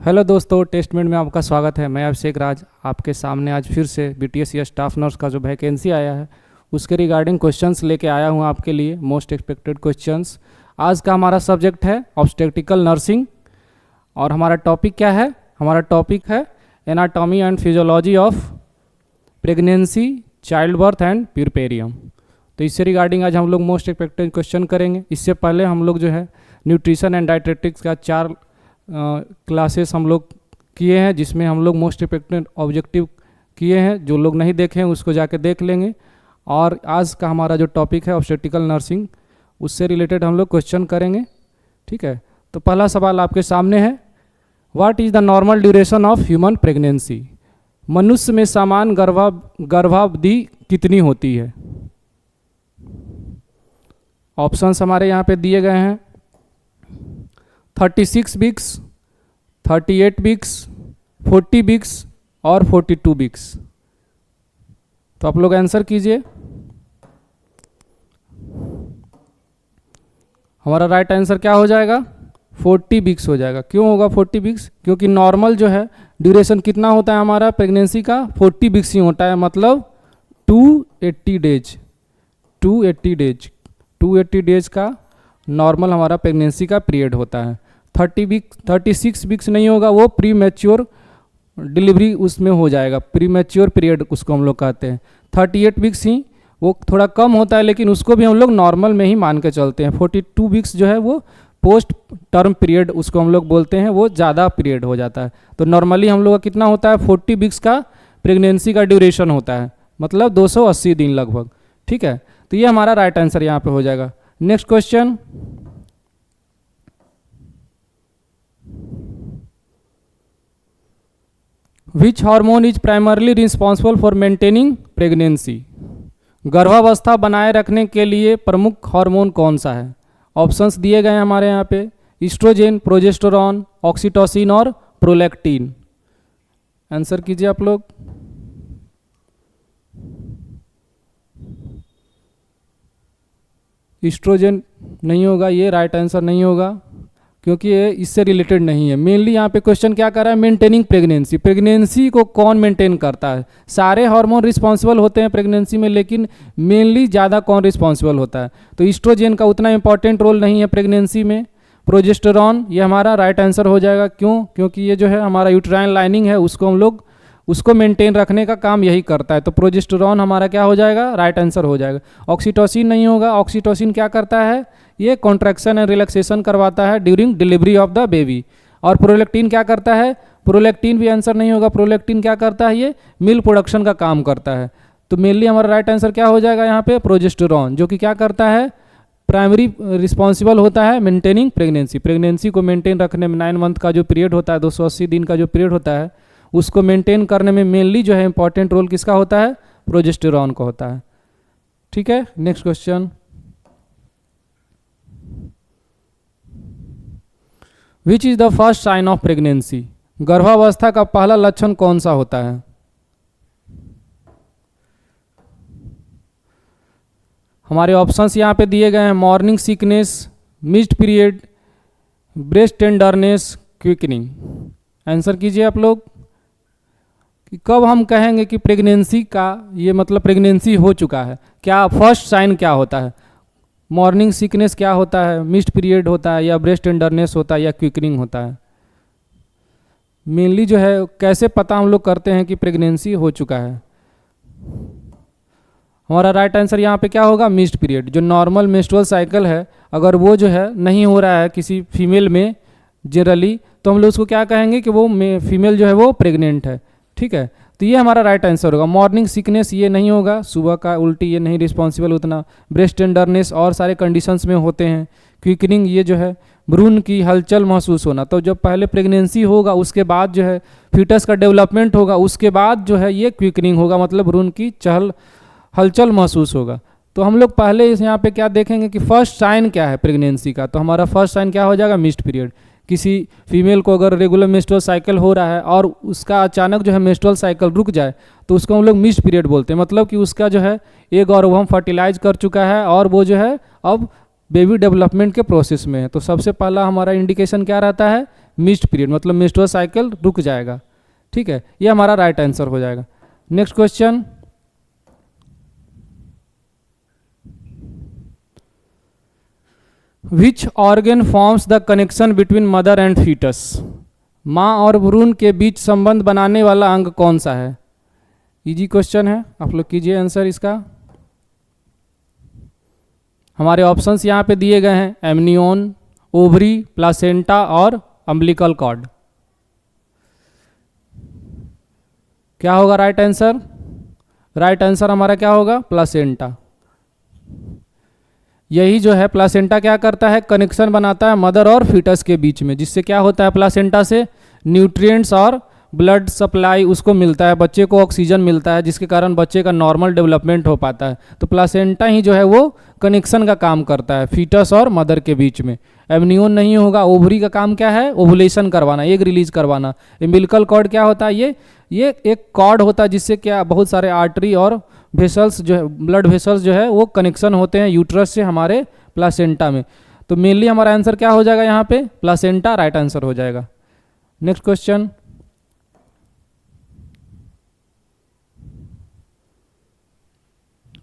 Hello दोस्तों, testament में आपका स्वागत है। मैं अभिषेक राज आपके सामने आज फिर से बीटीएस या स्टाफ नर्स का जो वैकेंसी आया है उसके रिगार्डिंग क्वेश्चंस लेके आया हूँ आपके लिए, मोस्ट एक्सपेक्टेड क्वेश्चंस। आज का हमारा सब्जेक्ट है ऑब्स्टेट्रिकल नर्सिंग और हमारा टॉपिक क्या है? हमारा टॉपिक है anatomy and physiology of pregnancy, child birth and puerperium. तो इससे रिगार्डिंग आज हम लोग मोस्ट एक्सपेक्टेड क्वेश्चन करेंगे। इससे पहले हम लोग जो है न्यूट्रिशन एंड डाइटेटिक्स का 4 क्लासेस हम लोग किए हैं, जिसमें हम लोग मोस्ट इफेक्टिव ऑब्जेक्टिव किए हैं। जो लोग नहीं देखे हैं उसको जाके देख लेंगे। और आज का हमारा जो टॉपिक है ऑब्स्टेट्रिकल नर्सिंग, उससे रिलेटेड हम लोग क्वेश्चन करेंगे। ठीक है, तो पहला सवाल आपके सामने है, what is the normal duration of human pregnancy? मनुष्य में सामान्य गर्भावधि कितनी होती है? ऑप्शंस हमारे यहाँ पे दिए गए हैं, 36 वीक्स, 38 वीक्स, 40 वीक्स और 42 वीक्स। तो आप लोग आंसर कीजिए। हमारा राइट आंसर क्या हो जाएगा? 40 वीक्स हो जाएगा। क्यों होगा 40 वीक्स? क्योंकि नॉर्मल जो है ड्यूरेशन कितना होता है हमारा प्रेगनेंसी का? 40 वीक्स ही होता है, मतलब 280 डेज। 280 डेज का नॉर्मल हमारा प्रेगनेंसी का पीरियड होता है। 36 वीक्स नहीं होगा, वो प्री मैच्योर डिलीवरी उसमें हो जाएगा, प्री मैच्योर पीरियड उसको हम लोग कहते हैं। 38 वीक्स ही वो थोड़ा कम होता है, लेकिन उसको भी हम लोग नॉर्मल में ही मान के चलते हैं। 42 वीक्स जो है वो पोस्ट टर्म पीरियड उसको हम लोग बोलते हैं, वो ज़्यादा पीरियड हो जाता है। तो नॉर्मली हम लोग का कितना होता है? 40 वीक्स का प्रेगनेंसी का ड्यूरेशन होता है, मतलब 280 दिन लगभग। ठीक है, तो ये हमारा राइट आंसर यहाँ पे हो जाएगा। Next question, which hormone is primarily responsible for maintaining pregnancy? गर्भावस्था बनाए रखने के लिए प्रमुख हार्मोन कौन सा है? ऑप्शंस दिए गए हैं हमारे यहाँ पे, ईस्ट्रोजेन, प्रोजेस्टेरॉन, ऑक्सीटोसिन और प्रोलैक्टिन। आंसर कीजिए आप लोग। ईस्ट्रोजेन नहीं होगा, ये राइट आंसर नहीं होगा, क्योंकि ये इससे रिलेटेड नहीं है। मेनली यहाँ पे क्वेश्चन क्या कर रहा है? Maintaining pregnancy. प्रेगनेंसी को कौन मेंटेन करता है? सारे हार्मोन रिस्पॉन्सिबल होते हैं प्रेगनेंसी में, लेकिन मेनली ज़्यादा कौन रिस्पॉन्सिबल होता है? तो ईस्ट्रोजेन का उतना इंपॉर्टेंट रोल नहीं है प्रेगनेंसी में। प्रोजेस्टेरॉन ये हमारा राइट आंसर हो जाएगा। क्यों? क्योंकि ये जो है हमारा यूट्राइन लाइनिंग है, उसको हम लोग उसको मेंटेन रखने का काम यही करता है। तो प्रोजेस्टेरॉन हमारा क्या हो जाएगा? राइट आंसर हो जाएगा। ऑक्सीटोसिन नहीं होगा। ऑक्सीटोसिन क्या करता है? ये कॉन्ट्रैक्शन एंड रिलैक्सेशन करवाता है during delivery of the baby. और प्रोलैक्टिन क्या करता है? प्रोलैक्टिन भी आंसर नहीं होगा। प्रोलैक्टिन क्या करता है? ये मिल्क प्रोडक्शन का काम करता है। तो मेनली हमारा राइट आंसर क्या हो जाएगा यहाँ पे? प्रोजेस्टेरॉन, जो कि क्या करता है? प्राइमरी रिस्पॉन्सिबल होता है मेंटेनिंग प्रेगनेंसी। प्रेगनेंसी को मेंटेन रखने में 9 मंथ का जो पीरियड होता है, 280 दिन का जो पीरियड होता है, उसको मेंटेन करने में मेनली जो है इंपॉर्टेंट रोल किसका होता है? प्रोजेस्टेरॉन का होता है। ठीक है, next question, which is the first sign of pregnancy? गर्भावस्था का पहला लक्षण कौन सा होता है? हमारे ऑप्शंस यहाँ पे दिए गए हैं, morning sickness, missed period, breast tenderness, quickening. Answer कीजिए आप लोग कि कब हम कहेंगे कि प्रेगनेंसी का ये मतलब प्रेगनेंसी हो चुका है। क्या फर्स्ट साइन क्या होता है? मॉर्निंग सिकनेस क्या होता है? मिस्ड पीरियड होता है, या ब्रेस्ट टेंडरनेस होता है, या क्विकनिंग होता है? मेनली जो है कैसे पता हम लोग करते हैं कि प्रेगनेंसी हो चुका है? हमारा राइट आंसर यहाँ पे क्या होगा? Missed period. जो नॉर्मल मेंस्ट्रुअल साइकिल है, अगर वो जो है नहीं हो रहा है किसी फीमेल में जनरली, तो हम लोग उसको क्या कहेंगे कि वो फीमेल जो है वो प्रेग्नेंट है। ठीक है, तो ये हमारा राइट आंसर होगा। मॉर्निंग सिकनेस ये नहीं होगा, सुबह का उल्टी ये नहीं रिस्पॉन्सिबल उतना। ब्रेस्ट टेंडरनेस और सारे कंडीशंस में होते हैं। क्विकनिंग ये जो है भ्रूण की हलचल महसूस होना। तो जब पहले प्रेगनेंसी होगा उसके बाद जो है फीटस का डेवलपमेंट होगा, उसके बाद जो है ये क्विकनिंग होगा, मतलब भ्रूण की हलचल महसूस होगा। तो हम लोग पहले इस यहाँ पे क्या देखेंगे कि फर्स्ट साइन क्या है प्रेगनेंसी का? तो हमारा फर्स्ट साइन क्या हो जाएगा? Missed period. किसी फीमेल को अगर रेगुलर मेंस्ट्रुअल साइकिल हो रहा है और उसका अचानक जो है मेंस्ट्रुअल साइकिल रुक जाए, तो उसको हम लोग मिस्ड पीरियड बोलते हैं। मतलब कि उसका जो है एग और ओवम फर्टिलाइज कर चुका है और वो जो है अब बेबी डेवलपमेंट के प्रोसेस में है। तो सबसे पहला हमारा इंडिकेशन क्या रहता है? मिस्ड पीरियड, मतलब मेंस्ट्रुअल साइकिल रुक जाएगा। ठीक है, ये हमारा राइट आंसर हो जाएगा। Next question, which organ forms the connection between mother and foetus? माँ और भ्रूण के बीच संबंध बनाने वाला अंग कौन सा है? इजी क्वेश्चन है, आप लोग कीजिए आंसर इसका। हमारे ऑप्शंस यहाँ पे दिए गए हैं, एमनियोन, ओवरी, प्लासेंटा और अम्बिलिकल कॉर्ड। क्या होगा राइट आंसर? राइट आंसर हमारा क्या होगा? प्लासेंटा। यही जो है प्लासेंटा क्या करता है? कनेक्शन बनाता है मदर और फीटस के बीच में, जिससे क्या होता है प्लासेंटा से? न्यूट्रिएंट्स और ब्लड सप्लाई उसको मिलता है, बच्चे को ऑक्सीजन मिलता है, जिसके कारण बच्चे का नॉर्मल डेवलपमेंट हो पाता है। तो प्लासेंटा ही जो है वो कनेक्शन का काम करता है फीटस और मदर के बीच में। एमनियोन नहीं होगा। ओवरी का काम क्या है? ओवुलेशन करवाना, एग रिलीज करवाना। एम्बिलिकल कॉर्ड क्या होता है? ये एक कॉर्ड होता है जिससे क्या बहुत सारे आर्टरी और वेसल्स जो है, ब्लड वेसल्स जो है वो कनेक्शन होते हैं यूट्रस से हमारे प्लासेंटा में। तो मेनली हमारा आंसर क्या हो जाएगा यहाँ पे? प्लासेंटा राइट आंसर हो जाएगा। नेक्स्ट क्वेश्चन,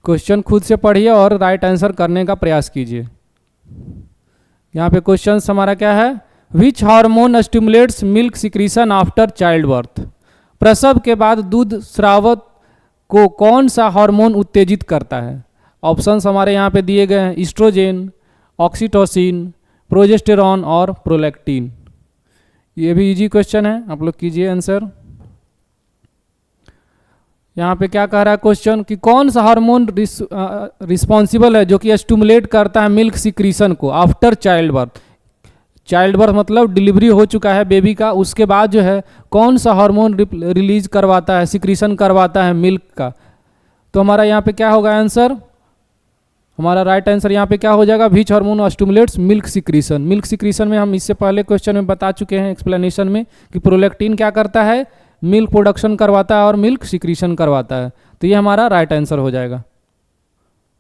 क्वेश्चन खुद से पढ़िए और राइट आंसर करने का प्रयास कीजिए। यहाँ पे क्वेश्चन हमारा क्या है? Which hormone stimulates milk secretion after child birth? प्रसव के बाद दूध स्राव को कौन सा हार्मोन उत्तेजित करता है? ऑप्शंस हमारे यहाँ पे दिए गए हैं, ईस्ट्रोजेन, ऑक्सीटोसिन, प्रोजेस्टेरॉन और प्रोलैक्टिन। ये भी इजी क्वेश्चन है, आप लोग कीजिए आंसर। यहाँ पे क्या कह रहा है क्वेश्चन कि कौन सा हार्मोन रिस्पॉन्सिबल है जो कि स्टिमुलेट करता है मिल्क सिक्रीशन को after child birth? Child birth मतलब डिलीवरी हो चुका है बेबी का, उसके बाद जो है कौन सा हार्मोन रिलीज करवाता है, सिक्रीशन करवाता है मिल्क का? तो हमारा यहाँ पे क्या होगा आंसर? हमारा राइट आंसर यहाँ पे क्या हो जाएगा? Which hormone stimulates milk secretion. Milk secretion में हम इससे पहले क्वेश्चन में बता चुके हैं एक्सप्लेनेशन में कि प्रोलैक्टिन क्या करता है? मिल्क प्रोडक्शन करवाता है और मिल्क सिक्रीशन करवाता है। तो ये हमारा राइट आंसर हो जाएगा।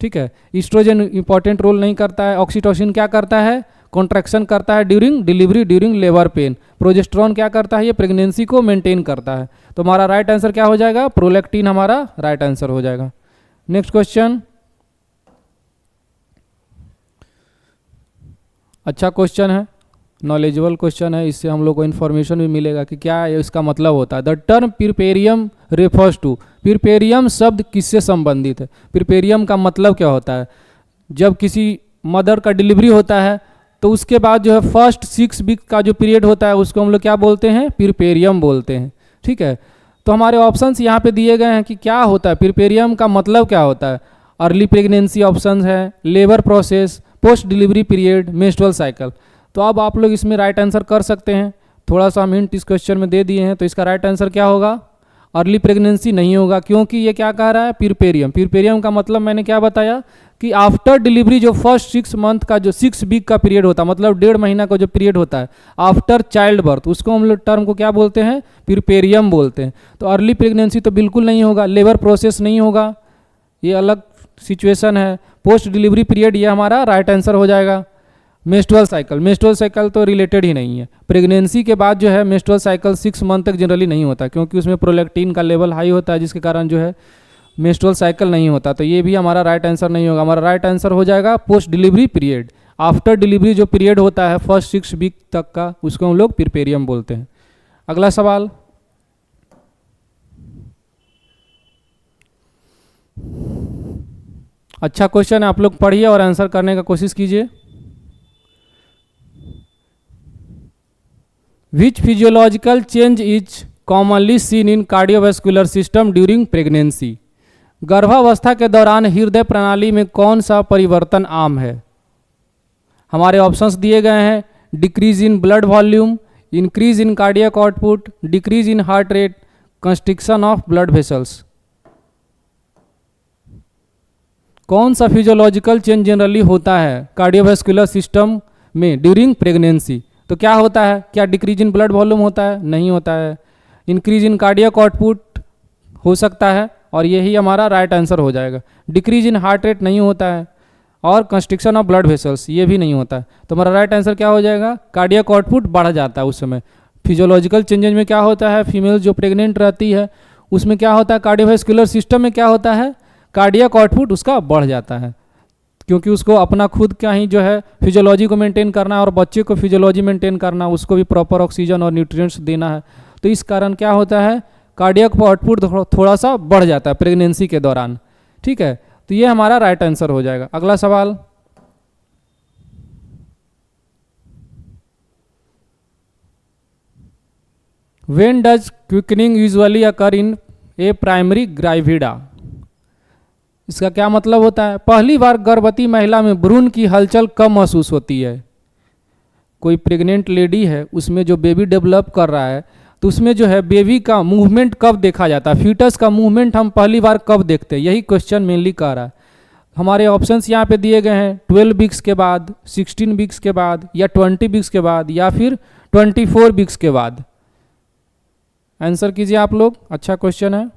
ठीक है, ईस्ट्रोजन इंपॉर्टेंट रोल नहीं करता है। ऑक्सीटोसिन क्या करता है? कॉन्ट्रैक्शन करता है during delivery, during labour pain. Progesterone क्या करता है? ये प्रेगनेंसी को मेंटेन करता है। तो हमारा राइट आंसर क्या हो जाएगा? प्रोलैक्टिन हमारा राइट आंसर हो जाएगा। नेक्स्ट क्वेश्चन, अच्छा क्वेश्चन है, नॉलेजेबल क्वेश्चन है, इससे हम लोग को इन्फॉर्मेशन भी मिलेगा कि क्या इसका मतलब होता है। द टर्म पिरपेरियम रेफर्स टू, पिरपेरियम शब्द किससे संबंधित है? पिरपेरियम का मतलब क्या होता है? जब किसी मदर का डिलीवरी होता है तो उसके बाद जो है फर्स्ट 6 वीक का जो पीरियड होता है उसको हम लोग क्या बोलते हैं? पिरपेरियम बोलते हैं। ठीक है, तो हमारे ऑप्शंस यहाँ पे दिए गए हैं कि क्या होता है, पिरपेरियम का मतलब क्या होता है। अर्ली प्रेगनेंसी ऑप्शन है, labour process, post delivery period, menstrual cycle. तो अब आप लोग इसमें राइट आंसर कर सकते हैं। थोड़ा सा हम हिंट इस क्वेश्चन में दे दिए हैं, तो इसका राइट आंसर क्या होगा? अर्ली प्रेगनेंसी नहीं होगा, क्योंकि ये क्या कह रहा है? पिरपेरियम। पिरपेरियम का मतलब मैंने क्या बताया कि आफ्टर डिलीवरी जो फर्स्ट 6 मंथ का जो 6 वीक का पीरियड होता है, मतलब 1.5 महीना का जो पीरियड होता है आफ्टर चाइल्ड बर्थ, उसको हम लोग टर्म को क्या बोलते हैं? पिरपेरियम बोलते हैं। तो अर्ली प्रेगनेंसी तो बिल्कुल नहीं होगा, लेबर प्रोसेस नहीं होगा, ये अलग सिचुएशन है। पोस्ट डिलीवरी पीरियड ये हमारा राइट आंसर हो जाएगा। मेंस्ट्रुअल साइकिल, मेंस्ट्रुअल साइकिल तो रिलेटेड ही नहीं है। प्रेगनेंसी के बाद जो है मेंस्ट्रुअल साइकिल 6 मंथ तक जनरली नहीं होता, क्योंकि उसमें प्रोलैक्टिन का लेवल हाई होता है, जिसके कारण जो है मेंस्ट्रुअल साइकिल नहीं होता। तो ये भी हमारा राइट आंसर नहीं होगा। हमारा राइट आंसर हो जाएगा post delivery period. After delivery जो पीरियड होता है फर्स्ट 6 वीक तक का, उसको हम लोग पिरपेरियम बोलते हैं। अगला सवाल, अच्छा क्वेश्चन है, आप लोग पढ़िए और आंसर करने का कोशिश कीजिए। Which physiological change is commonly seen in cardiovascular system during pregnancy? गर्भावस्था के दौरान हृदय प्रणाली में कौन सा परिवर्तन आम है? हमारे ऑप्शंस दिए गए हैं, decrease in blood volume, increase in cardiac output, decrease in heart rate, constriction of blood vessels. कौन सा फिजियोलॉजिकल चेंज जनरली होता है कार्डियोवास्कुलर सिस्टम में ड्यूरिंग प्रेगनेंसी? तो क्या होता है? क्या डिक्रीज इन ब्लड वॉल्यूम होता है? नहीं होता है। इंक्रीज इन कार्डियक आउटपुट हो सकता है, और यही हमारा राइट आंसर हो जाएगा। डिक्रीज इन हार्ट रेट नहीं होता है, और कंस्ट्रिक्शन ऑफ ब्लड वेसल्स, ये भी नहीं होता है। तो हमारा राइट आंसर क्या हो जाएगा, कार्डियक आउटपुट बढ़ जाता है उस समय। फिजियोलॉजिकल चेंजेज में क्या होता है, फीमेल जो प्रेग्नेंट रहती है उसमें क्या होता है, कार्डियोवास्कुलर सिस्टम में क्या होता है, कार्डियक आउटपुट उसका बढ़ जाता है, क्योंकि उसको अपना खुद का ही जो है फिजियोलॉजी को मेंटेन करना है और बच्चे को फिजियोलॉजी मेंटेन करना है, उसको भी प्रॉपर ऑक्सीजन और न्यूट्रिएंट्स देना है। तो इस कारण क्या होता है, कार्डियक आउटपुट थोड़ा सा बढ़ जाता है प्रेगनेंसी के दौरान। ठीक है, तो ये हमारा राइट आंसर हो जाएगा। अगला सवाल, when does quickening usually occur in a primary gravida. इसका क्या मतलब होता है, पहली बार गर्भवती महिला में भ्रूण की हलचल कम महसूस होती है। कोई प्रेग्नेंट लेडी है, उसमें जो बेबी डेवलप कर रहा है, तो उसमें जो है बेबी का मूवमेंट कब देखा जाता है, फीटस का मूवमेंट हम पहली बार कब देखते हैं, यही क्वेश्चन मेनली कर रहा है। हमारे ऑप्शंस यहाँ पे दिए गए हैं, 12 वीक्स के बाद, 16 वीक्स के बाद, या 20 वीक्स के बाद, या फिर 24 वीक्स के बाद। आंसर कीजिए आप लोग, अच्छा क्वेश्चन है।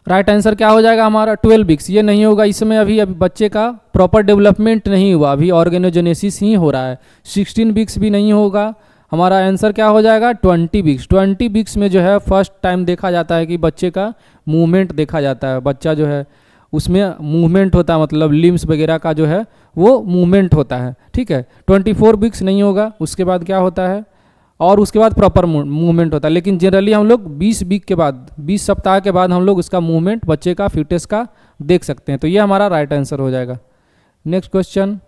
राइट आंसर क्या हो जाएगा हमारा, 12 वीक्स। ये नहीं होगा, इसमें अभी बच्चे का प्रॉपर डेवलपमेंट नहीं हुआ, अभी ऑर्गेनोजेनेसिस ही हो रहा है। 16 वीक्स भी नहीं होगा, हमारा आंसर क्या हो जाएगा, 20 वीक्स। 20 वीक्स में जो है फर्स्ट टाइम देखा जाता है कि बच्चे का मूवमेंट देखा जाता है, बच्चा जो है उसमें मूवमेंट होता है, मतलब लिम्स वगैरह का जो है वो मूवमेंट होता है। ठीक है, 24 वीक्स नहीं होगा, उसके बाद क्या होता है, और उसके बाद प्रॉपर मूवमेंट होता है। लेकिन जनरली हम लोग 20 वीक के बाद, 20 सप्ताह के बाद हम लोग उसका मूवमेंट बच्चे का फीटस का देख सकते हैं। तो ये हमारा राइट आंसर हो जाएगा। Next question,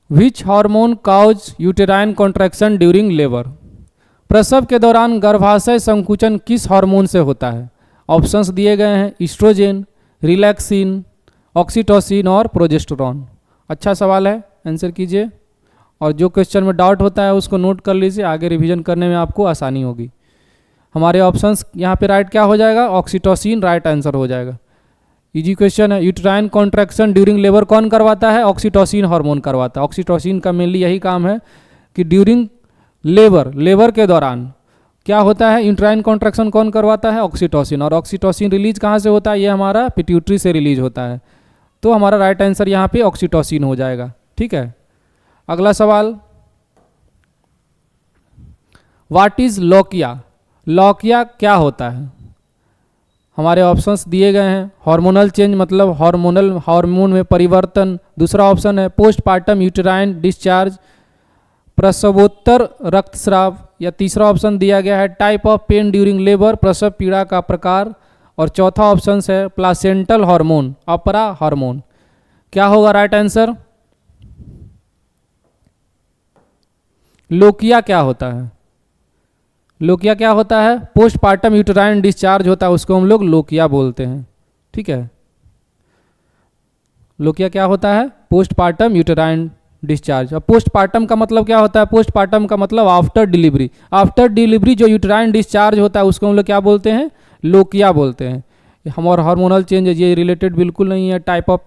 which hormone causes uterine contraction during labour. प्रसव के दौरान गर्भाशय संकुचन किस हार्मोन से होता है। ऑप्शंस दिए गए हैं, ईस्ट्रोजेन, रिलैक्सिन, ऑक्सीटोसिन और प्रोजेस्टेरॉन। अच्छा सवाल है, आंसर कीजिए, और जो क्वेश्चन में डाउट होता है उसको नोट कर लीजिए, आगे रिवीजन करने में आपको आसानी होगी। हमारे ऑप्शंस यहाँ पे राइट क्या हो जाएगा, ऑक्सीटोसिन राइट आंसर हो जाएगा। इजी क्वेश्चन है। यूटेराइन कॉन्ट्रैक्शन ड्यूरिंग लेबर कौन करवाता है, ऑक्सीटोसिन हार्मोन करवाता है। ऑक्सीटोसिन का मेनली यही काम है कि ड्यूरिंग लेबर के दौरान क्या होता है, यूटेराइन कॉन्ट्रैक्शन कौन करवाता है, ऑक्सीटोसिन। और ऑक्सीटोसिन रिलीज कहाँ से होता है, ये हमारा पिट्यूटरी से रिलीज होता है। तो हमारा राइट आंसर यहाँ पे ऑक्सीटोसिन हो जाएगा। ठीक है, अगला सवाल, व्हाट इज लौकिया। लौकिया क्या होता है। हमारे ऑप्शंस दिए गए हैं, हार्मोनल चेंज मतलब हार्मोन में परिवर्तन। दूसरा ऑप्शन है पोस्टपार्टम यूटेराइन डिस्चार्ज, प्रसवोत्तर रक्तस्राव। या तीसरा ऑप्शन दिया गया है type of pen during labour, प्रसव पीड़ा का प्रकार। और चौथा ऑप्शन है प्लासेंटल हार्मोन, अपरा हार्मोन। क्या होगा राइट आंसर, लोकिया क्या होता है। लोकिया क्या होता है, पोस्टपार्टम यूटेराइन डिस्चार्ज होता है, उसको हम लोग लोकिया बोलते हैं। ठीक है, लोकिया क्या होता है, पोस्टपार्टम यूटेराइन डिस्चार्ज। और पोस्टपार्टम का मतलब क्या होता है, पोस्टपार्टम का मतलब आफ्टर डिलीवरी। आफ्टर डिलीवरी जो यूटेराइन डिस्चार्ज होता है उसको हम लोग क्या बोलते हैं, लोकिया बोलते हैं। हमारा हार्मोनल चेंज ये रिलेटेड बिल्कुल नहीं है। टाइप ऑफ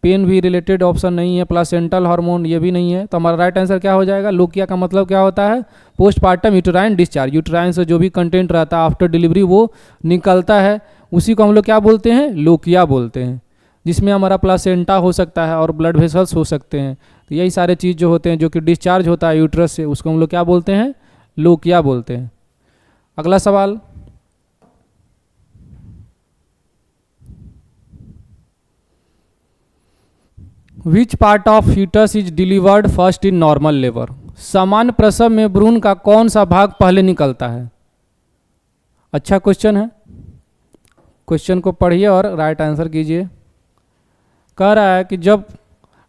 पेन भी रिलेटेड ऑप्शन नहीं है। प्लासेंटल हार्मोन ये भी नहीं है। तो हमारा राइट आंसर क्या हो जाएगा, लोकिया का मतलब क्या होता है, पोस्टपार्टम यूटेराइन डिस्चार्ज। यूटेराइन से जो भी कंटेंट रहता है आफ्टर डिलीवरी वो निकलता है, उसी को हम लोग क्या बोलते हैं, लोकिया बोलते हैं। जिसमें हमारा प्लासेंटा हो सकता है और ब्लड वेसल्स हो सकते हैं। तो यही सारे चीज़ जो होते हैं जो कि डिस्चार्ज होता है यूट्रस से, उसको हम लोग क्या बोलते हैं, लोकिया बोलते हैं। अगला सवाल, which part of foetus is delivered first in normal labour. सामान्य प्रसव में भ्रूण का कौन सा भाग पहले निकलता है। अच्छा क्वेश्चन है, क्वेश्चन को पढ़िए और राइट आंसर कीजिए। कह रहा है कि जब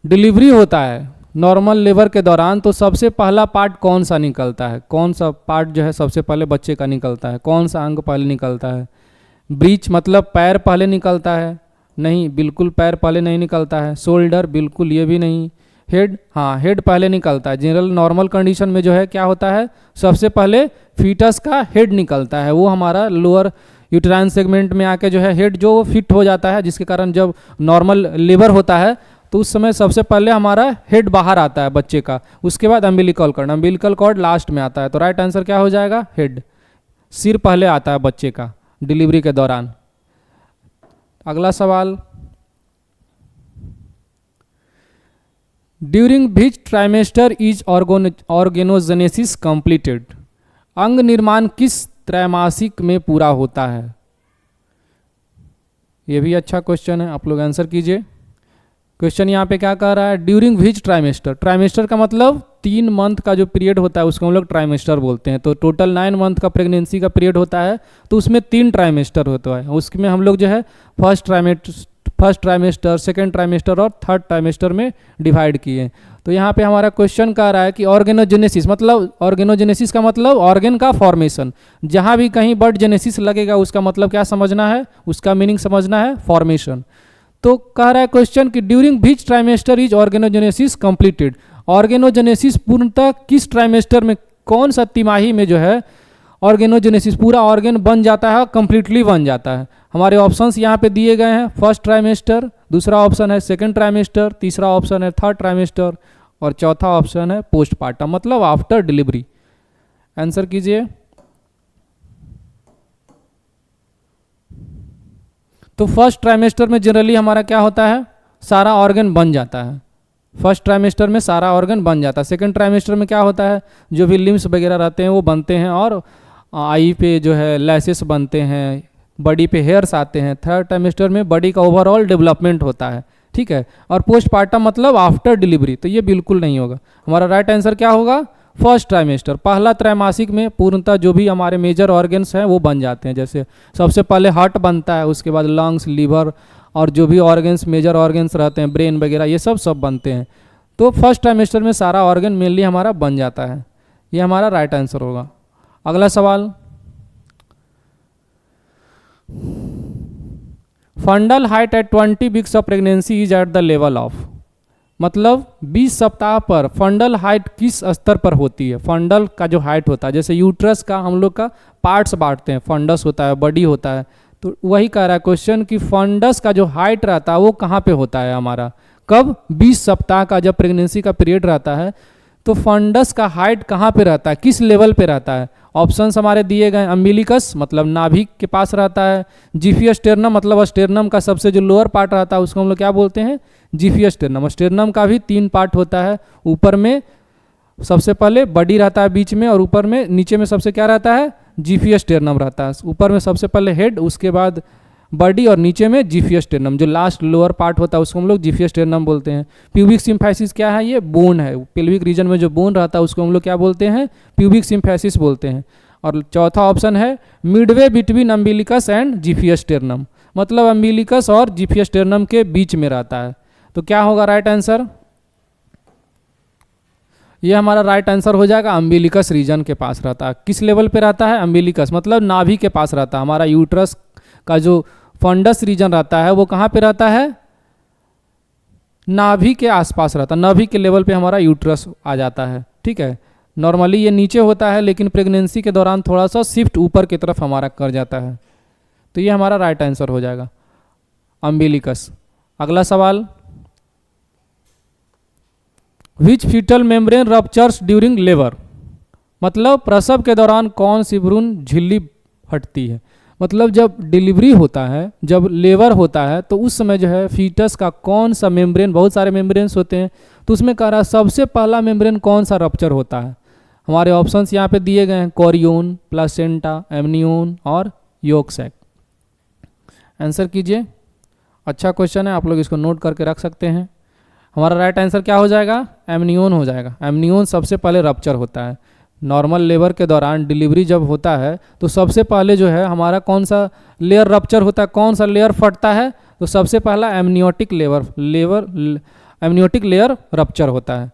डिलीवरी होता है नॉर्मल लेबर के दौरान तो सबसे पहला पार्ट कौन सा निकलता है, कौन सा पार्ट जो है सबसे पहले बच्चे का निकलता है, कौन सा अंग पहले निकलता है। ब्रीच मतलब पैर पहले निकलता है, नहीं बिल्कुल पैर पहले नहीं निकलता है। शोल्डर बिल्कुल ये भी नहीं। हेड, हाँ हेड पहले निकलता है। जनरल नॉर्मल कंडीशन में जो है क्या होता है, सबसे पहले फीटस का हेड निकलता है, वो हमारा लोअर यूटेराइन सेगमेंट में आके जो है हेड जो फिट हो जाता है, जिसके कारण जब नॉर्मल लेबर होता है तो उस समय सबसे पहले हमारा हेड बाहर आता है बच्चे का, उसके बाद अम्बिलिकल कॉर्ड लास्ट में आता है। तो राइट आंसर क्या हो जाएगा, हेड, सिर पहले आता है बच्चे का। डिलीवरी के दौरान। अगला सवाल, during which trimester is organogenesis completed? अंग निर्माण किस त्रैमासिक में पूरा होता है? ये भी अच्छा क्वेश्चन है, आप लोग आंसर कीजिए। क्वेश्चन यहाँ पे क्या कह रहा है, ड्यूरिंग विच ट्राइमेस्टर। ट्राइमेस्टर का मतलब 3 मंथ का जो पीरियड होता है उसको हम लोग ट्राइमेस्टर बोलते हैं। तो टोटल 9 मंथ का प्रेगनेंसी का पीरियड होता है, तो उसमें 3 ट्राइमेस्टर होता है। उसमें हम लोग जो है फर्स्ट ट्राइमेस्टर, सेकेंड ट्राइमेस्टर और थर्ड ट्राइमेस्टर में डिवाइड किए। तो यहाँ पे हमारा क्वेश्चन कह रहा है कि ऑर्गेनोजेनेसिस का मतलब ऑर्गेन का फॉर्मेशन। जहाँ भी कहीं बर्ड जेनेसिस लगेगा उसका मतलब क्या समझना है, उसका मीनिंग समझना है फॉर्मेशन। तो कह रहा है क्वेश्चन कि during which trimester is organogenesis completed? Organogenesis पूर्णतः किस ट्राइमेस्टर में, कौन सा तिमाही में जो है ऑर्गेनोजेनेसिस पूरा ऑर्गेन बन जाता है, कंप्लीटली बन जाता है? हमारे ऑप्शंस यहाँ पे दिए गए हैं, फर्स्ट ट्राइमेस्टर, दूसरा ऑप्शन है सेकंड ट्राइमेस्टर, तीसरा ऑप्शन है थर्ड ट्राइमेस्टर और चौथा ऑप्शन है पोस्टपार्टम, मतलब आफ्टर डिलीवरी। आंसर कीजिए। तो फर्स्ट ट्राइमेस्टर में जनरली हमारा क्या होता है, सारा ऑर्गन बन जाता है। फर्स्ट ट्राइमेस्टर में सारा ऑर्गन बन जाता है। सेकंड ट्राइमेस्टर में क्या होता है, जो भी लिम्स वगैरह रहते हैं वो बनते हैं और आई पे जो है लैसेस बनते हैं, बॉडी पे हेयर्स आते हैं। थर्ड ट्राइमेस्टर में बॉडी का ओवरऑल डेवलपमेंट होता है, ठीक है। और पोस्टपार्टम मतलब आफ्टर डिलीवरी, तो ये बिल्कुल नहीं होगा। हमारा राइट आंसर क्या होगा, फर्स्ट ट्राइमेस्टर, पहला त्रैमासिक में पूर्णतः जो भी हमारे मेजर ऑर्गन्स हैं वो बन जाते हैं। जैसे सबसे पहले हार्ट बनता है, उसके बाद लंग्स, लीवर और जो भी ऑर्गन्स मेजर ऑर्गन्स रहते हैं, ब्रेन वगैरह, ये सब बनते हैं। तो फर्स्ट ट्राइमेस्टर में सारा ऑर्गन मेनली हमारा बन जाता है। ये हमारा राइट आंसर होगा। अगला सवाल, fundal height at 20 weeks of pregnancy is at the level of, मतलब 20 सप्ताह पर फंडल हाइट किस स्तर पर होती है? फंडल का जो हाइट होता है, जैसे यूट्रस का हम लोग का पार्ट्स बांटते हैं, फंडस होता है, बॉडी होता है, तो वही कह रहा है क्वेश्चन कि फंडस का जो हाइट रहता है वो कहाँ पे होता है हमारा, कब? 20 सप्ताह का जब प्रेगनेंसी का पीरियड रहता है तो फंडस का हाइट कहाँ पे रहता है, किस लेवल पे रहता है? ऑप्शंस हमारे दिए गए, अम्बिलिकस मतलब नाभि के पास रहता है, जिफियस स्टेर्नम मतलब स्टेर्नम का सबसे जो लोअर पार्ट रहता है उसको हम लोग क्या बोलते हैं, जिफियस स्टेर्नम। स्टेर्नम का भी 3 पार्ट होता है, ऊपर में सबसे पहले बॉडी रहता है बीच में, और ऊपर में नीचे में सबसे क्या रहता है, जिफियस स्टेर्नम रहता है। ऊपर में सबसे पहले हेड, उसके बाद बॉडी और नीचे में जिफियस स्टेर्नम, जो लास्ट लोअर पार्ट होता है उसको हम लोग जिफियस स्टेर्नम बोलते हैं। प्यूबिक सिम्फाइसिस क्या है, ये बोन है, पेल्विक रीजन में जो बोन रहता है उसको हम लोग क्या बोलते हैं, प्यूबिक सिम्फाइसिस बोलते हैं। और चौथा ऑप्शन है मिडवे बिटवीन अम्बिलिकस एंड जिफियस स्टेर्नम, मतलब अम्बिलिकस और जिफियस स्टेर्नम के बीच में रहता है। तो क्या होगा राइट आंसर, ये हमारा राइट आंसर हो जाएगा, अम्बिलिकस रीजन के पास रहता है। किस लेवल पे रहता है, अम्बिलिकस मतलब नाभि के पास रहता है। हमारा यूट्रस का जो फंडस रीजन रहता है वो कहाँ पे रहता है, नाभि के आसपास रहता है, नाभि के लेवल पे हमारा यूट्रस आ जाता है, ठीक है। नॉर्मली ये नीचे होता है लेकिन प्रेगनेंसी के दौरान थोड़ा सा शिफ्ट ऊपर की तरफ हमारा कर जाता है। तो ये हमारा राइट आंसर हो जाएगा, अम्बिलिकस। अगला सवाल, which fetal membrane ruptures during labour, मतलब प्रसव के दौरान कौन सी भ्रूण झिल्ली फटती है? मतलब जब डिलीवरी होता है, जब लेबर होता है, तो उस समय जो है फीटस का कौन सा मेम्ब्रेन, बहुत सारे मेम्ब्रेन्स होते हैं, तो उसमें कह रहा है सबसे पहला मेम्ब्रेन कौन सा रप्चर होता है? हमारे ऑप्शंस यहाँ पे दिए गए हैं, कोरियोन, प्लासेंटा, एमनियोन और योक सैक। आंसर कीजिए। अच्छा क्वेश्चन है, आप लोग इसको नोट करके रख सकते हैं। हमारा राइट आंसर क्या हो जाएगा, एमनियोन हो जाएगा। एमनियोन सबसे पहले रप्चर होता है। नॉर्मल लेबर के दौरान डिलीवरी जब होता है तो सबसे पहले जो है हमारा कौन सा लेयर रप्चर होता है, कौन सा लेयर फटता है? तो सबसे पहला एमनियोटिक एमनियोटिक लेयर रप्चर होता है।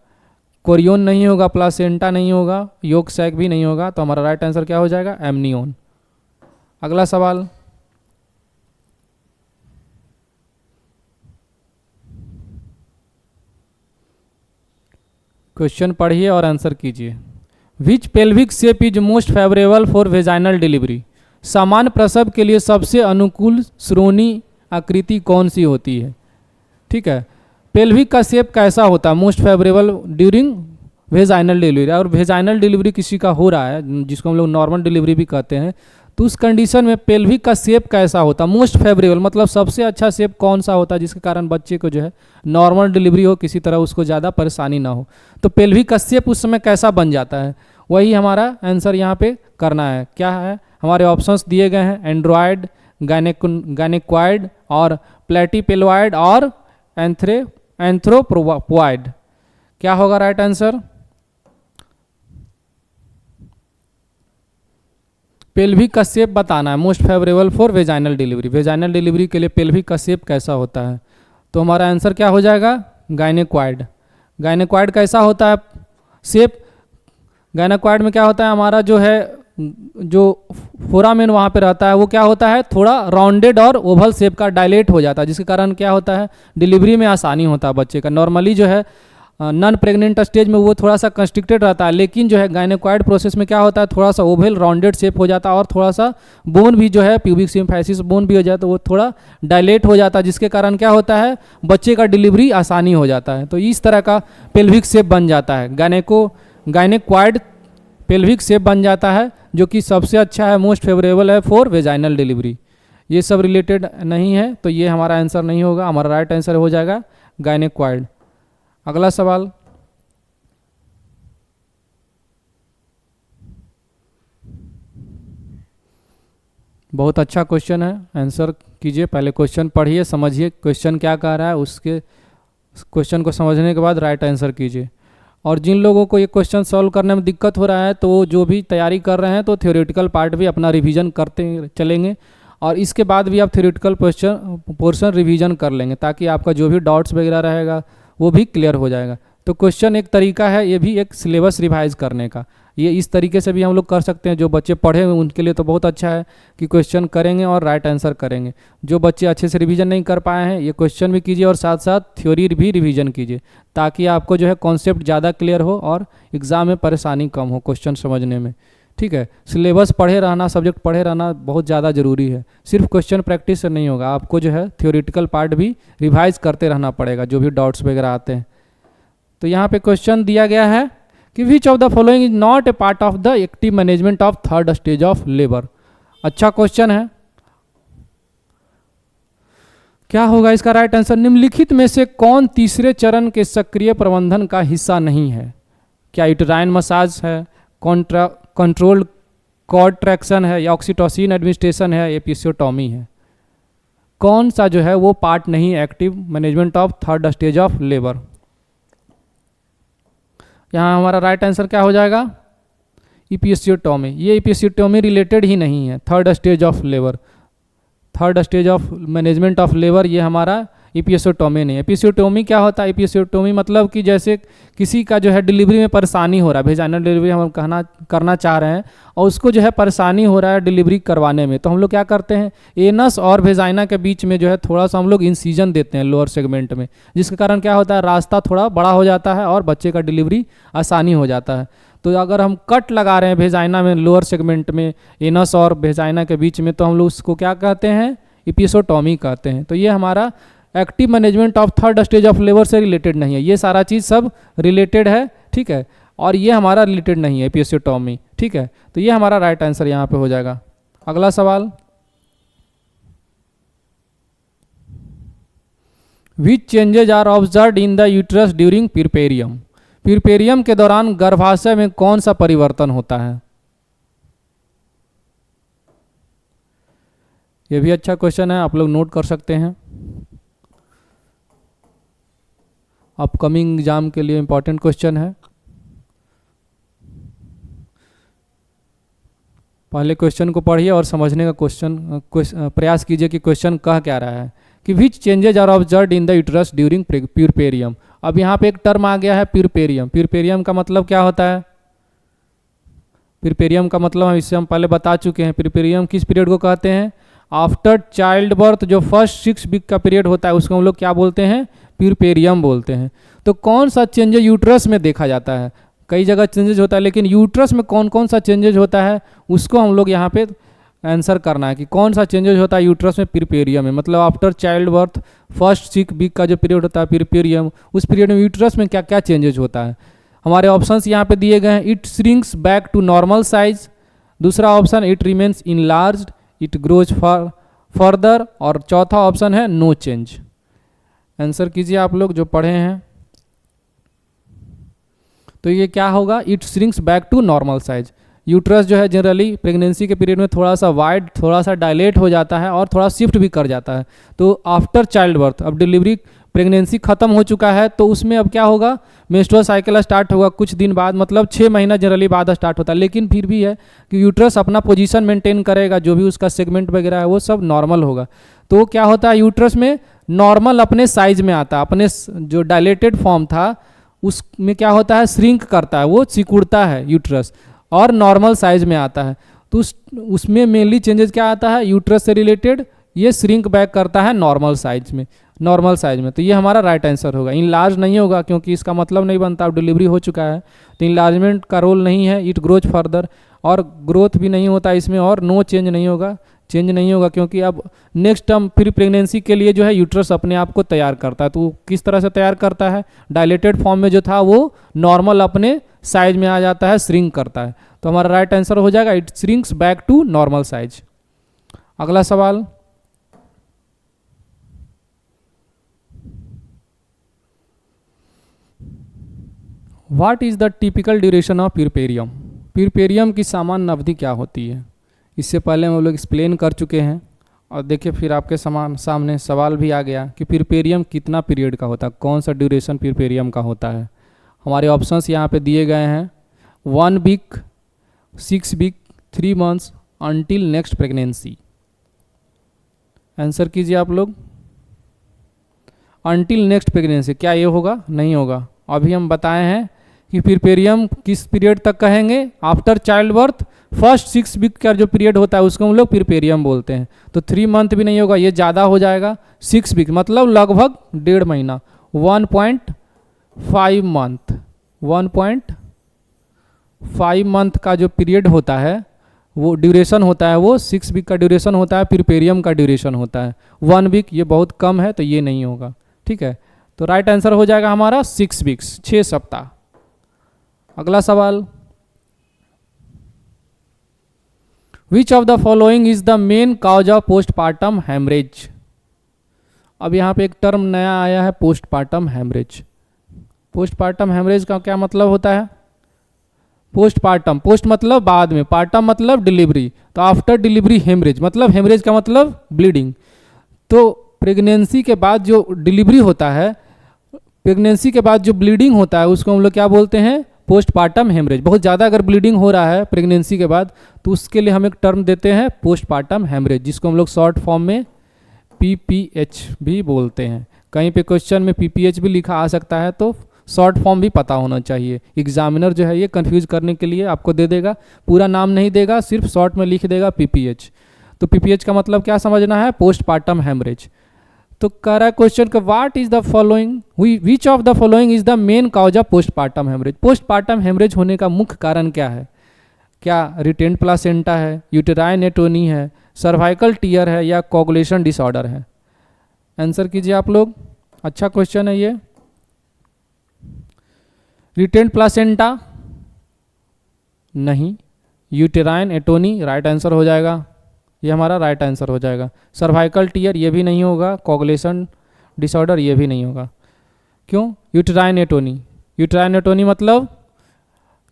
कोरियोन नहीं होगा, प्लासेंटा नहीं होगा, योक सैक भी नहीं होगा। तो हमारा राइट आंसर क्या हो जाएगा, एमनियोन। अगला सवाल, क्वेश्चन पढ़िए और आंसर कीजिए। Which pelvic shape is most favourable for vaginal delivery, सामान्य प्रसव के लिए सबसे अनुकूल श्रोणी आकृति कौन सी होती है? ठीक है, पेल्विक का शेप कैसा होता है most favourable during vaginal delivery? और वेजाइनल डिलीवरी किसी का हो रहा है जिसको हम लोग नॉर्मल डिलीवरी भी कहते हैं, तो उस कंडीशन में पेल्विक का शेप कैसा होता, मोस्ट फेवरेबल मतलब सबसे अच्छा शेप कौन सा होता है जिसके कारण बच्चे को जो है नॉर्मल डिलीवरी हो, किसी तरह उसको ज़्यादा परेशानी ना हो। तो पेल्विक का शेप उस समय कैसा बन जाता है, वही हमारा आंसर यहाँ पे करना है। क्या है, हमारे ऑप्शंस दिए गए हैं, एंड्रॉयड, गायनेक्वाइड और प्लेटिपेलॉइड और एंथ्रोपोइड। क्या होगा राइट आंसर? पेल्विक का शेप बताना है, most favourable for vaginal delivery. Vaginal delivery के लिए पेल्विक का शेप कैसा होता है, तो हमारा आंसर क्या हो जाएगा? गायनेक्वाइड। गायनेक्वाइड कैसा होता है शेप? गायनेक्वाइड में क्या होता है, हमारा जो है जो फोरामेन वहाँ पे रहता है वो क्या होता है, थोड़ा राउंडेड और ओवल शेप का डायलेट हो जाता है, जिसके कारण क्या होता है डिलीवरी में आसानी होता है बच्चे का। नॉर्मली जो है नॉन प्रेग्नेंट स्टेज में वो थोड़ा सा कंस्ट्रिक्टेड रहता है, लेकिन जो है गायनेक्वाइड प्रोसेस में क्या होता है थोड़ा सा ओवल राउंडेड शेप हो जाता है और थोड़ा सा बोन भी जो है प्यूबिक सिम्फाइसिस बोन भी हो जाए तो वो थोड़ा डायलेट हो जाता है, जिसके कारण क्या होता है बच्चे का डिलीवरी आसानी हो जाता है। तो इस तरह का पेल्विक शेप बन जाता है, गायनेक्वाइड पेल्विक शेप बन जाता है, जो कि सबसे अच्छा है, मोस्ट फेवरेबल है फॉर वेजाइनल डिलीवरी। ये सब रिलेटेड नहीं है तो ये हमारा आंसर नहीं होगा, हमारा राइट आंसर हो जाएगा गायनेक्वाइड। अगला सवाल, बहुत अच्छा क्वेश्चन है, आंसर कीजिए। पहले क्वेश्चन पढ़िए, समझिए क्वेश्चन क्या कह रहा है, उसके क्वेश्चन को समझने के बाद राइट आंसर कीजिए। और जिन लोगों को ये क्वेश्चन सॉल्व करने में दिक्कत हो रहा है तो जो भी तैयारी कर रहे हैं तो थ्योरेटिकल पार्ट भी अपना रिवीजन करते चलेंगे और इसके बाद भी आप थ्योरेटिकल पोर्शन रिवीजन कर लेंगे, ताकि आपका जो भी डाउट्स वगैरह रहेगा वो भी क्लियर हो जाएगा। तो क्वेश्चन एक तरीका है, ये भी एक सिलेबस रिवाइज करने का, ये इस तरीके से भी हम लोग कर सकते हैं। जो बच्चे पढ़े हुए उनके लिए तो बहुत अच्छा है कि क्वेश्चन करेंगे और राइट आंसर करेंगे। जो बच्चे अच्छे से रिवीजन नहीं कर पाए हैं ये क्वेश्चन भी कीजिए और साथ साथ थ्योरी भी रिवीजन कीजिए, ताकि आपको जो है कॉन्सेप्ट ज़्यादा क्लियर हो और एग्ज़ाम में परेशानी कम हो क्वेश्चन समझने में। ठीक है, सिलेबस पढ़े रहना, सब्जेक्ट पढ़े रहना बहुत ज़्यादा ज़रूरी है, सिर्फ क्वेश्चन प्रैक्टिस से नहीं होगा, आपको जो है थ्योरेटिकल पार्ट भी रिवाइज करते रहना पड़ेगा जो भी डाउट्स वगैरह आते हैं। तो यहाँ पे क्वेश्चन दिया गया है कि विच of the following is not a part of the active management of third stage of labour. अच्छा क्वेश्चन है, क्या होगा इसका राइट आंसर? निम्नलिखित में से कौन तीसरे चरण के सक्रिय प्रबंधन का हिस्सा नहीं है? क्या यूटेराइन मसाज है, कंट्रोल्ड कॉर्ड ट्रैक्शन है, या ऑक्सीटोसिन एडमिनिस्ट्रेशन है, एपिसियोटॉमी है? कौन सा जो है वो पार्ट नहीं है active management of third stage of labour? यहाँ हमारा राइट आंसर क्या हो जाएगा? एपिसियोटॉमी। ये एपिसियोटॉमी रिलेटेड ही नहीं है third stage of labour, third stage of management of labour ये हमारा एपिसियोटॉमी नहीं है। एपिसियोटॉमी क्या होता है? एपिसियोटॉमी मतलब कि जैसे किसी का जो है डिलीवरी में परेशानी हो रहा है, वेजाइनल डिलीवरी हम करना चाह रहे हैं और उसको जो है परेशानी हो रहा है डिलीवरी करवाने में, तो हम लोग क्या करते हैं एनस और वेजाइना के बीच में जो है थोड़ा सा हम लोग इंसिजन देते हैं लोअर सेगमेंट में, जिसके कारण क्या होता है रास्ता थोड़ा बड़ा हो जाता है और बच्चे का डिलीवरी आसानी हो जाता है। तो अगर हम कट लगा रहे हैं वेजाइना में लोअर सेगमेंट में एनस और वेजाइना के बीच में, तो हम लोग उसको क्या कहते हैं? एपिसियोटॉमी कहते हैं। तो ये हमारा active management of third stage of labour से रिलेटेड नहीं है, ये सारा चीज़ सब रिलेटेड है, ठीक है, और ये हमारा रिलेटेड नहीं है एपिसियोटॉमी, ठीक है। तो ये हमारा राइट आंसर यहाँ पे हो जाएगा। अगला सवाल, which changes are observed in the uterus during puerperium? Puerperium के दौरान गर्भाशय में कौन सा परिवर्तन होता है? ये भी अच्छा क्वेश्चन है, आप लोग नोट कर सकते हैं, अपकमिंग एग्जाम के लिए इंपॉर्टेंट क्वेश्चन है। पहले क्वेश्चन को पढ़िए और समझने का प्रयास कीजिए कि क्वेश्चन कह क्या रहा है कि which changes are observed in the uterus during puerperium. अब यहाँ पे एक टर्म आ गया है प्यूरपेरियम। प्यूरपेरियम का मतलब क्या होता है? प्यूरपेरियम का मतलब इससे हम पहले बता चुके हैं। प्यूरपेरियम किस पीरियड को कहते हैं? आफ्टर चाइल्ड बर्थ जो फर्स्ट 6 वीक का पीरियड होता है उसको हम लोग क्या बोलते हैं? प्यूरपेरियम बोलते हैं। तो कौन सा चेंजेज यूट्रस में देखा जाता है? कई जगह चेंजेज होता है, लेकिन यूट्रस में कौन कौन सा चेंजेज होता है उसको हम लोग यहाँ पे आंसर करना है कि कौन सा चेंजेज होता है यूट्रस में प्यूरपेरियम में। मतलब after child birth first 6 week का जो पीरियड होता है प्यूरपेरियम, उस पीरियड में यूट्रस में क्या क्या चेंजेज होता है। हमारे ऑप्शंस यहाँ पे दिए गए हैं। It shrinks back to normal size, दूसरा option it remains enlarged, it grows further, और चौथा ऑप्शन है नो चेंज। आंसर कीजिए आप लोग जो पढ़े हैं। तो ये क्या होगा, it shrinks back to normal size. Uterus जो है जनरली प्रेगनेंसी के पीरियड में थोड़ा सा वाइड, थोड़ा सा डायलेट हो जाता है और थोड़ा शिफ्ट भी कर जाता है। तो आफ्टर चाइल्ड बर्थ, अब डिलीवरी प्रेगनेंसी खत्म हो चुका है तो उसमें अब क्या होगा, मेंस्ट्रुअल साइकिल स्टार्ट होगा कुछ दिन बाद, मतलब 6 महीना जनरली बाद स्टार्ट होता है। लेकिन फिर भी है कि यूट्रस अपना पोजीशन मेंटेन करेगा, जो भी उसका सेगमेंट वगैरह है वो सब नॉर्मल होगा। तो क्या होता है, यूट्रस में नॉर्मल अपने साइज में आता है, अपने जो डायलेटेड फॉर्म था उसमें क्या होता है, श्रिंक करता है, वो सिकुड़ता है यूट्रस और नॉर्मल साइज में आता है। तो उसमें मेनली चेंजेस क्या आता है, यूट्रस से रिलेटेड ये श्रिंक बैक करता है नॉर्मल साइज में, नॉर्मल साइज में। तो ये हमारा राइट आंसर होगा। इनलार्ज नहीं होगा क्योंकि इसका मतलब नहीं बनता, अब डिलीवरी हो चुका है तो इनलार्जमेंट का रोल नहीं है। इट ग्रोज फर्दर, और ग्रोथ भी नहीं होता इसमें, और नो चेंज नहीं होगा, चेंज नहीं होगा क्योंकि अब नेक्स्ट टर्म फिर प्रेगनेंसी के लिए जो है यूट्रस अपने आप को तैयार करता है। तो किस तरह से तैयार करता है, डायलेटेड फॉर्म में जो था वो नॉर्मल अपने साइज में आ जाता है, श्रिंक करता है। तो हमारा राइट आंसर हो जाएगा it shrinks back to normal size. अगला सवाल, what is the typical duration of puerperium. Puerperium की सामान्य अवधि क्या होती है। इससे पहले हम लोग एक्सप्लेन कर चुके हैं, और देखिए फिर आपके सामने सवाल भी आ गया कि प्यूरपेरियम कितना पीरियड का होता है, कौन सा ड्यूरेशन प्यूरपेरियम का होता है। हमारे ऑप्शंस यहाँ पे दिए गए हैं, 1 week, 6 week, 3 months, until next pregnancy. Answer कीजिए आप लोग। अनटिल नेक्स्ट प्रेगनेंसी क्या ये होगा, नहीं होगा। अभी हम बताए हैं कि प्यूरपेरियम किस पीरियड तक कहेंगे, after child birth first 6 week का जो पीरियड होता है उसको हम लोग प्यूरपेरियम बोलते हैं। तो 3 मंथ भी नहीं होगा, ये ज़्यादा हो जाएगा। 6 वीक मतलब लगभग 1.5 महीना, 1.5 मंथ, 1.5 मंथ का जो पीरियड होता है वो ड्यूरेशन होता है, वो 6 वीक का ड्यूरेशन होता है, प्यूरपेरियम का ड्यूरेशन होता है 1 वीक, ये बहुत कम है तो ये नहीं होगा। ठीक है, तो राइट आंसर हो जाएगा हमारा 6 वीक्स, 6 सप्ताह। अगला सवाल, which of the following is the main cause of postpartum haemorrhage. अब यहाँ पे एक टर्म नया आया है, पोस्टपार्टम हेमरेज। पोस्टपार्टम हेमरेज का क्या मतलब होता है, पोस्टपार्टम, पोस्ट मतलब बाद में, पार्टम मतलब डिलीवरी, तो आफ्टर डिलीवरी हेमरेज, मतलब हेमरेज का मतलब ब्लीडिंग। तो प्रेगनेंसी के बाद जो डिलीवरी होता है, प्रेगनेंसी के बाद जो ब्लीडिंग होता है उसको हम लोग क्या बोलते हैं, पोस्टपार्टम हेमरेज। बहुत ज़्यादा अगर ब्लीडिंग हो रहा है प्रेगनेंसी के बाद तो उसके लिए हम एक टर्म देते हैं पोस्टपार्टम हेमरेज, जिसको हम लोग शॉर्ट फॉर्म में PPH भी बोलते हैं। कहीं पे क्वेश्चन में PPH भी लिखा आ सकता है, तो शॉर्ट फॉर्म भी पता होना चाहिए। एग्जामिनर जो है ये कंफ्यूज करने के लिए आपको दे देगा, पूरा नाम नहीं देगा, सिर्फ शॉर्ट में लिख देगा PPH। तो PPH का मतलब क्या समझना है, पोस्टपार्टम हेमरेज। तो कह रहा है क्वेश्चन का, what is the following, which of the following is the main cause of postpartum haemorrhage. Postpartum haemorrhage होने का मुख्य कारण क्या है, क्या रिटेंड प्लासेंटा है, यूटेराइन एटोनी है, सर्वाइकल टीयर है, या कोगुलेशन डिसऑर्डर है। आंसर कीजिए आप लोग, अच्छा क्वेश्चन है ये। रिटेंड प्लासेंटा नहीं, यूटेराइन एटोनी राइट आंसर हो जाएगा, ये हमारा राइट आंसर हो जाएगा। सर्वाइकल टीयर ये भी नहीं होगा, कोगुलेशन डिसऑर्डर ये भी नहीं होगा। क्यों, यूटेराइन एटोनी, यूटेराइन एटोनी मतलब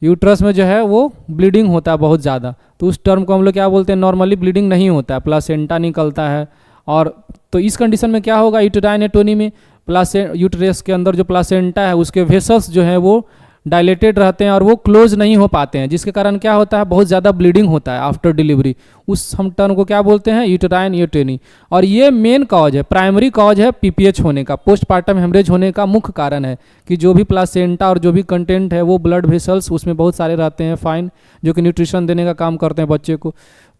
यूट्रस में जो है वो ब्लीडिंग होता है बहुत ज़्यादा, तो उस टर्म को हम लोग क्या बोलते हैं, नॉर्मली ब्लीडिंग नहीं होता है, प्लासेंटा निकलता है। और तो इस कंडीशन में क्या होगा, यूटेराइन एटोनी में यूट्रस के अंदर जो प्लासेंटा है उसके वेसल्स जो है वो डायलेटेड रहते हैं और वो क्लोज नहीं हो पाते हैं, जिसके कारण क्या होता है, बहुत ज़्यादा ब्लीडिंग होता है आफ्टर डिलीवरी। उस हम टर्म को क्या बोलते हैं, यूटेराइन एटोनी। और ये मेन कॉज है, प्राइमरी कॉज है PPH होने का, पोस्टपार्टम हेमरेज होने का मुख्य कारण है कि जो भी प्लासेंटा और जो भी कंटेंट है वो ब्लड वेसल्स उसमें बहुत सारे रहते हैं, फाइन, जो कि न्यूट्रिशन देने का काम करते हैं बच्चे को।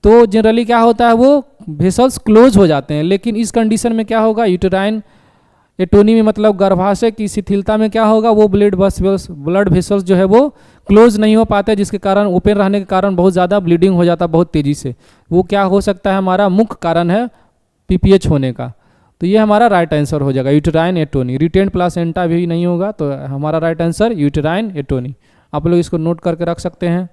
तो जनरली क्या होता है, वो वेसल्स क्लोज हो जाते हैं। लेकिन इस कंडीशन में क्या होगा, यूटेराइन एटोनी में मतलब गर्भाशय की शिथिलता में क्या होगा, वो ब्लड वेसल्स जो है वो क्लोज नहीं हो पाते, जिसके कारण ओपन रहने के कारण बहुत ज़्यादा ब्लीडिंग हो जाता है बहुत तेज़ी से। वो क्या हो सकता है, हमारा मुख्य कारण है PPH होने का। तो ये हमारा राइट आंसर हो जाएगा, यूटेराइन एटोनी। रिटेंड प्लासेंटा भी नहीं होगा, तो हमारा राइट आंसर यूटेराइन एटोनी। आप लोग इसको नोट करके रख सकते हैं।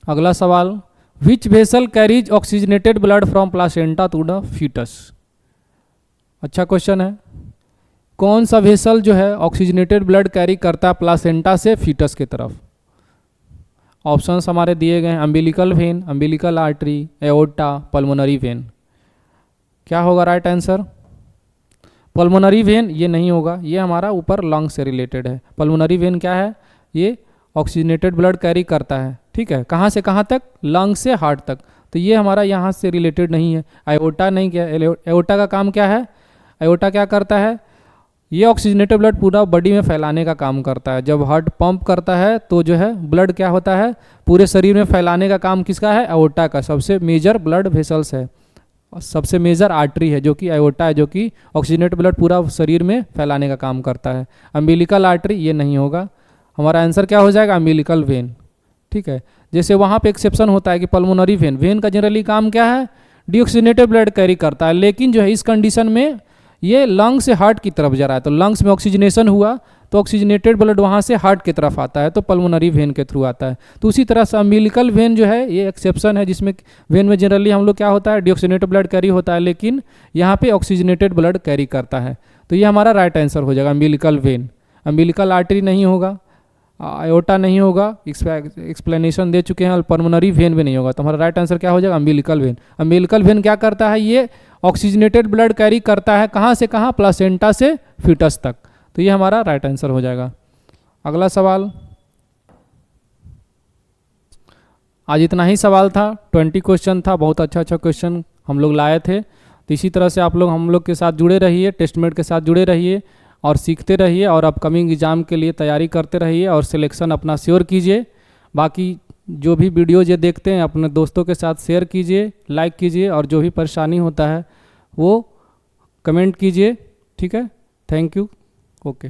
अगला सवाल, which vessel carries oxygenated blood from placenta to the fetus. अच्छा क्वेश्चन है, कौन सा वेसल जो है ऑक्सीजनेटेड ब्लड कैरी करता है प्लासेंटा से फीटस की तरफ। ऑप्शंस हमारे दिए गए हैं, umbilical when, umbilical artery, aorta, pulmonary vein. क्या होगा राइट आंसर? पल्मोनरी वेन ये नहीं होगा, ये हमारा ऊपर लंग से रिलेटेड है। पल्मोनरी वेन क्या है? ये ऑक्सीजनेटेड ब्लड कैरी करता है, ठीक है, कहाँ से कहाँ तक? लंग से हार्ट तक। तो ये हमारा यहाँ से रिलेटेड नहीं है। एओर्टा नहीं, क्या एओर्टा का काम क्या है? एओर्टा क्या करता है? ये ऑक्सीजनेटेड ब्लड पूरा बॉडी में फैलाने का काम करता है। जब हार्ट पंप करता है तो जो है ब्लड क्या होता है, पूरे शरीर में फैलाने का काम किसका है? एओर्टा का। सबसे मेजर ब्लड वेसल्स है, सबसे मेजर आर्टरी है जो कि एओर्टा है, जो कि ऑक्सीजनेटेड ब्लड पूरा शरीर में फैलाने का काम करता है। अम्बिलिकल आर्टरी ये नहीं होगा, हमारा आंसर क्या हो जाएगा? अम्बिलिकल वेन, ठीक है। जैसे वहाँ पे एक्सेप्शन होता है कि पल्मोनरी वेन, वेन का जनरली काम क्या है? डीऑक्सीजनेटेड ब्लड कैरी करता है, लेकिन जो है इस कंडीशन में ये लंग से हार्ट की तरफ जा रहा है, तो लंग्स में ऑक्सीजनेशन हुआ तो ऑक्सीजनेटेड ब्लड वहाँ से हार्ट की तरफ आता है, तो पल्मोनरी वेन के थ्रू आता है। तो उसी तरह से अम्बिलिकल वेन जो है ये एक्सेप्शन है, जिसमें वेन में जनरली हम लोग क्या होता है? डीऑक्सीजनेटेड ब्लड कैरी होता है, लेकिन यहाँ पे ऑक्सीजनेटेड ब्लड कैरी करता है। तो ये हमारा राइट आंसर हो जाएगा अम्बिलिकल वेन। अम्बिलिकल आर्टरी नहीं होगा, एओर्टा नहीं होगा, एक्सप्लेनेशन दे चुके हैं। पल्मोनरी वेन भी नहीं होगा, तो हमारा राइट आंसर क्या हो जाएगा? Umbilical when. अम्बिलिकल वेन क्या करता है? ये ऑक्सीजनेटेड ब्लड कैरी करता है, कहाँ से कहाँ? प्लासेंटा से फीटस तक। तो ये हमारा राइट आंसर हो जाएगा। अगला सवाल, आज इतना ही सवाल था, 20 क्वेश्चन था, बहुत अच्छा क्वेश्चन हम लोग लाए थे। तो इसी तरह से आप लोग हम लोग के साथ जुड़े रहिए, टेस्टमेट के साथ जुड़े रहिए और सीखते रहिए और अपकमिंग एग्जाम के लिए तैयारी करते रहिए और सिलेक्शन अपना श्योर कीजिए। बाकी जो भी वीडियोज ये देखते हैं अपने दोस्तों के साथ शेयर कीजिए, लाइक कीजिए, और जो भी परेशानी होता है वो कमेंट कीजिए, ठीक है। Thank you, okay.